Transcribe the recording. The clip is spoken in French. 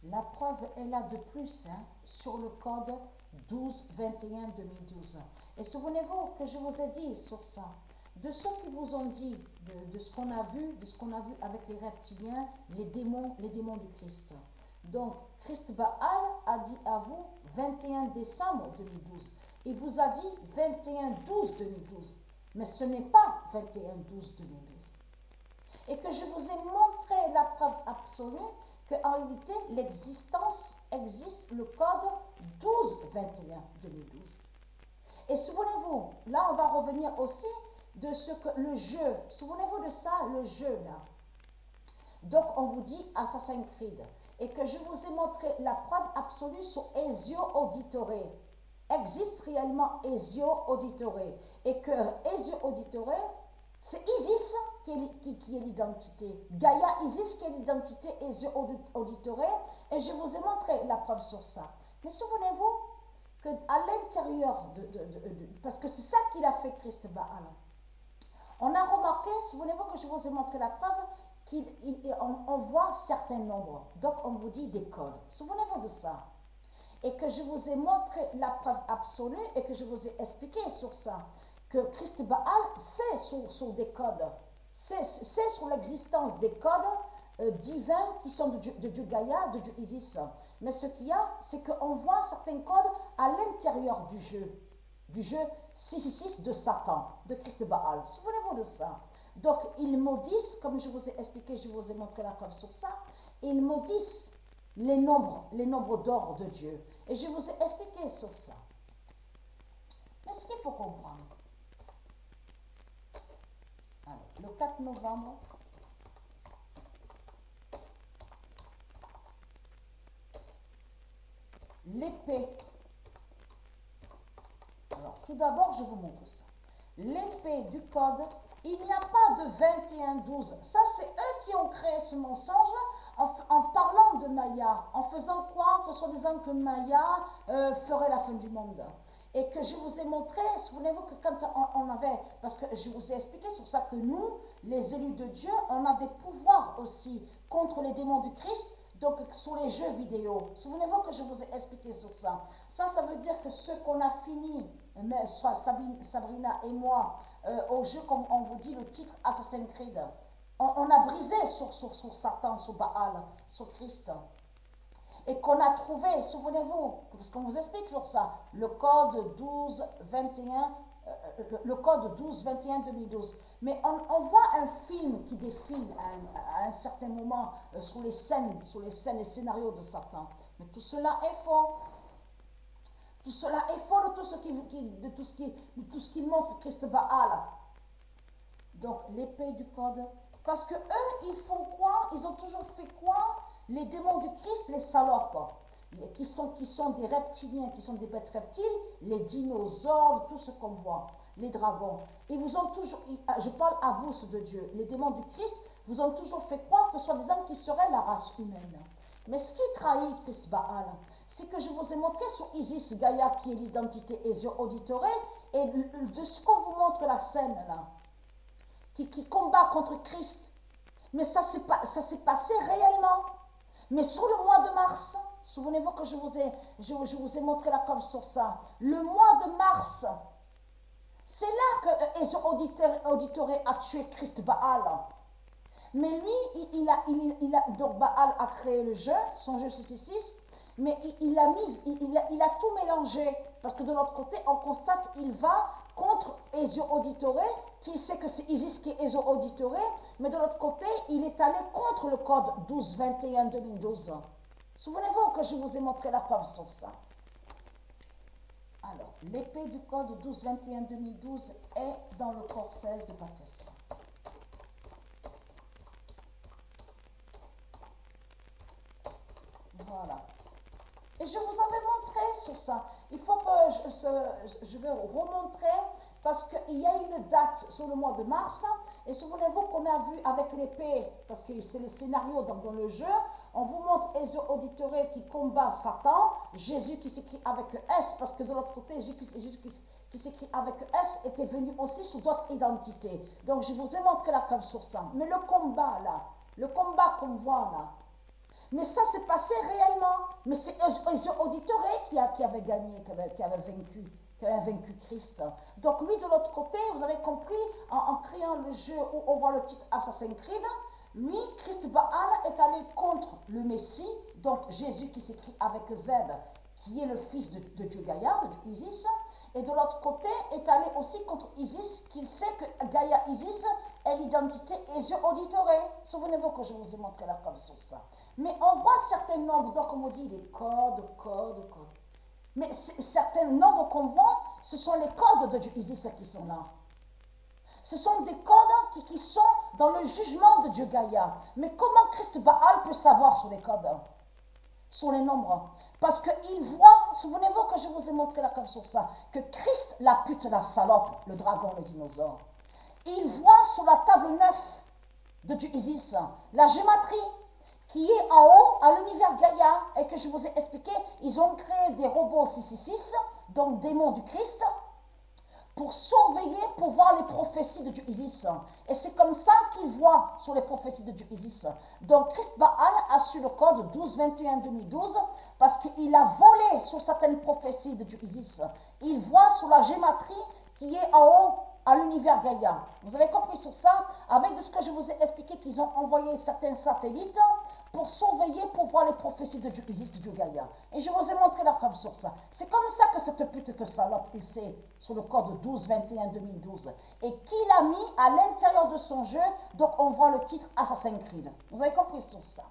La preuve est là de plus hein, sur le code 12-21-2012. Et souvenez-vous que je vous ai dit sur ça. De ceux qui vous ont dit de ce qu'on a vu, de ce qu'on a vu avec les reptiliens, les démons du Christ. Donc, Christ Baal a dit à vous 21 décembre 2012. Il vous a dit 21-12-2012. Mais ce n'est pas 21-12-2012. Et que je vous ai montré la preuve absolue qu'en réalité, l'existence existe, le code 12-21-2012. Et souvenez-vous, là on va revenir aussi de ce que le jeu, souvenez-vous de ça, le jeu là. Donc on vous dit Assassin's Creed. Et que je vous ai montré la preuve absolue sur Ezio Auditore. Existe réellement Ezio Auditore. Et que Ezio Auditore, c'est Isis qui est l'identité. Gaïa Isis qui est l'identité Ezio Auditore. Et je vous ai montré la preuve sur ça. Mais souvenez-vous qu'à l'intérieur parce que c'est ça qu'il a fait Christ Baal. On a remarqué, souvenez-vous que je vous ai montré la preuve, qu'on voit certains nombres. Donc on vous dit des codes. Souvenez-vous de ça. Et que je vous ai montré la preuve absolue et que je vous ai expliqué sur ça. Que Christ Baal, c'est sur des codes. C'est sur l'existence des codes divins qui sont de Dieu Gaïa, de Dieu Isis. Mais ce qu'il y a, c'est qu'on voit certains codes à l'intérieur du jeu 666 de Satan, de Christ Baal. Souvenez-vous de ça. Donc, ils maudissent, comme je vous ai expliqué, je vous ai montré la preuve sur ça, ils maudissent les nombres d'or de Dieu. Et je vous ai expliqué sur ça. Mais ce qu'il faut comprendre, alors, le 4 novembre, l'épée. Alors, tout d'abord, je vous montre ça. L'épée du code, il n'y a pas de 21-12. Ça, c'est eux qui ont créé ce mensonge en parlant de Maya, en faisant croire que soi-disant que Maya ferait la fin du monde. Et que je vous ai montré, souvenez-vous que quand on avait, parce que je vous ai expliqué sur ça que nous, les élus de Dieu, on a des pouvoirs aussi contre les démons du Christ, donc sur les jeux vidéo. Souvenez-vous que je vous ai expliqué sur ça. Ça veut dire que ce qu'on a fini, soit Sabrina et moi, au jeu, comme on vous dit, le titre Assassin's Creed, on a brisé sur Satan, sur Baal, sur Christ. Et qu'on a trouvé, souvenez-vous, parce qu'on vous explique sur ça, le code 12-21, le code 12-21-2012. Mais on voit un film qui défile à un certain moment sur les scènes, les scénarios de Satan. Mais tout cela est faux. Tout cela est faux de tout ce qui montre Christ Baal. Donc l'épée du code. Parce que eux, ils font quoi? Ils ont toujours fait quoi? Les démons du Christ, les salopes, qui sont des reptiliens, qui sont des bêtes reptiles, les dinosaures, tout ce qu'on voit, les dragons. Ils vous ont toujours, je parle à vous, ceux de Dieu, les démons du Christ vous ont toujours fait croire que soi-disant qu'ils seraient la race humaine. Mais ce qui trahit Christ Baal, c'est que je vous ai montré sur Isis Gaïa, qui est l'identité Ezio Auditore, et de ce qu'on vous montre la scène là, qui combat contre Christ. Mais ça s'est passé réellement. Mais sur le mois de mars, souvenez-vous que je vous ai montré la preuve sur ça. Le mois de mars, c'est là que Ezio Auditore a tué Christ Baal. Mais lui, donc Baal a créé le jeu, son jeu 666, mais il a tout mélangé. Parce que de l'autre côté, on constate qu'il va contre Ezio Auditore, qui sait que c'est Isis qui est Ezio Auditore, mais de l'autre côté, il est allé contre le code 12-21-2012. Souvenez-vous que je vous ai montré la preuve sur ça. Alors, l'épée du code 12-21-2012 est dans le corps 16 de Patricia. Voilà. Et je vous avais montré sur ça. Il faut que je vais remontrer parce qu'il y a une date sur le mois de mars. Et souvenez-vous qu'on a vu avec l'épée, parce que c'est le scénario dans le jeu, on vous montre Ezio Auditore qui combat Satan, Jésus qui s'écrit avec S, parce que de l'autre côté, Jésus qui s'écrit avec S était venu aussi sous d'autres identités. Donc je vous ai montré la preuve sur ça. Mais le combat là, le combat qu'on voit là, Mais ça s'est passé réellement. Mais c'est eux auditeurs qui avaient gagné, qui avaient vaincu Christ. Donc lui, de l'autre côté, vous avez compris, en créant le jeu où on voit le titre Assassin's Creed, lui, Christ Baal est allé contre le Messie, donc Jésus qui s'écrit avec Z, qui est le fils de Dieu Gaïa, de Isis, et de l'autre côté est allé aussi contre Isis, qu'il sait que Gaïa Isis est l'identité Ézeu-Auditore. Souvenez-vous que je vous ai montré la preuve sur ça. Mais on voit certains nombres, donc on dit les codes. Mais certains nombres qu'on voit, ce sont les codes de Dieu Isis qui sont là. Ce sont des codes qui sont dans le jugement de Dieu Gaïa. Mais comment Christ Baal peut savoir sur les codes, sur les nombres? Parce qu'il voit, souvenez-vous que je vous ai montré la preuve sur ça, que Christ, la pute, la salope, le dragon, le dinosaure, il voit sur la table 9 de Dieu Isis la gématrie qui est en haut à l'univers Gaïa, et que je vous ai expliqué, ils ont créé des robots 666, donc démons du Christ, pour surveiller, pour voir les prophéties de Dieu Isis. Et c'est comme ça qu'il voit sur les prophéties de Dieu Isis. Donc Christ Baal a su le code 12-21-2012 parce qu'il a volé sur certaines prophéties de Dieu Isis. Il voit sur la gématrie qui est en haut à l'univers Gaïa. Vous avez compris sur ça? Avec ce que je vous ai expliqué qu'ils ont envoyé certains satellites pour surveiller, pour voir les prophéties de Dieu Isis, de Dieu Gaïa. Et je vous ai montré la preuve sur ça. C'est comme ça que cette petite salope, il sait, sur le code 12-21-2012, et qu'il a mis à l'intérieur de son jeu, donc on voit le titre Assassin's Creed. Vous avez compris sur ça?